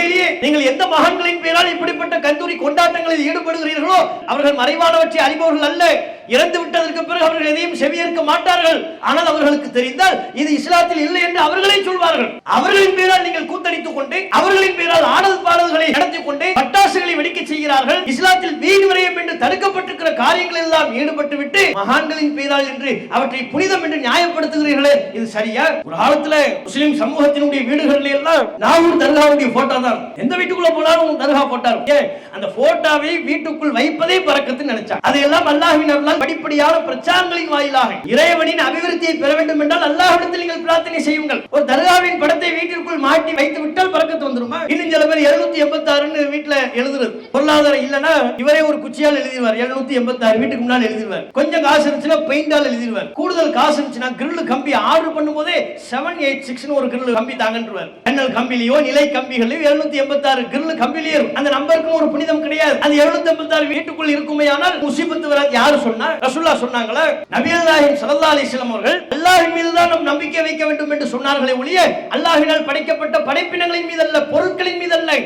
உண்மையிலேயே நீங்கள் எந்த மகான்களின் பெயரால் இப்படிப்பட்ட கந்தூரி கொண்டாட்டங்களில் ஈடுபடுகிறீர்களோ அவர்கள் மறைவானவற்றை அறிபவர்கள் அல்ல. இறந்து விட்டதற்கு பிறகு அவர்கள் எதையும் செவியேற்க மாட்டார்கள். ஆனால் அவர்களுக்கு தெரிந்தால் இது இஸ்லாத்தில் இல்லை என்று அவர்களே சொல்வார்கள். அவர்களின் பெயரால் நீங்கள் கூத்தடித்துக் கொண்டு, அவர்களின் பெயரால் ஆடல் பாடல்களை நடத்திக் கொண்டு பட்டாசுகளை வெடிக்க செய்கிறார்கள். இஸ்லாத்தில் வீண் விரயம் என்று தடுக்கப்பட்டிருக்கிற காரியங்கள் எல்லாம் ஈடுபட்டு விட்டு மகான்களின் பெயரால் என்று அவற்றை புனிதம் என்று நியாயப்படுத்துகிறீர்களே, இது சரியா? ஒரு காலத்துல முஸ்லிம் சமூகத்தினுடைய வீடுகளில் எல்லாம் நாகூர் தர்காவுடைய போட்டோ தான். எந்த வீட்டுக்குள்ள போனாலும் தர்கா போட்டா இருக்கு. அந்த போட்டோவை வீட்டுக்குள் வைப்பதே பரக்கத்து நினைச்சாங்க. அதையெல்லாம் அல்லாஹ்வின் அருளால் படிப்படியான பிரச்சாரங்களின் வாயிலாக இறைவனின் அபிவிருத்தியை பெற வேண்டும் என்றால் அல்லாஹ்விடத்தில் நீங்கள் பிரார்த்தனை செய்யுங்கள். ஒரு தர்காவின் படத்தை வீட்டிற்குள் மாட்டி வைத்து விட்டால் பரக்கத்து வந்துருமா? இன்னும் சில பேர் 786 வீட்டுல எழுதுறது. பொருளாதாரம் இல்லனா இவரே ஒரு குச்சியால் எழுதிடுவார். 786 வீட்டுக்கு முன்னால் எழுதிடுவார். கொஞ்சம் காசு இருந்துச்சுன்னா பெயிண்டால் எழுதிடுவார். கூடுதல் காசு இருந்துச்சுன்னா கிரில் கம்பி ஆர்டர் பண்ணும்போதே 786 ஒரு கிரில் கம்பி தாங்கன்றுவார். ஜன்னல் கம்பிலியோ நிலை கம்பிகளிலோ 786 கிரில் கம்பிலியோ அந்த நம்பருக்கு ஒரு புனிதம் கிடையாது. அது 786 வீட்டுக்குள் இருக்குமேயானால் முசீபத்து வராது. யாரு சொன்னா? ரசூலுல்லாஹ் சொன்னாங்களா? நபிகள் நாயகம் ஸல்லல்லாஹு அலைஹி வஸல்லம் அவர்கள் அல்லாஹ்வின் மீது தான் நாம் நம்பிக்கை வைக்க வேண்டும் என்று சொன்னார்களே ஒழிய அல்லாஹ்வினால் படைக்கப்பட்ட படைப்பினங்களின் மீது அல்ல, பொருட்களின் மீது அல்ல.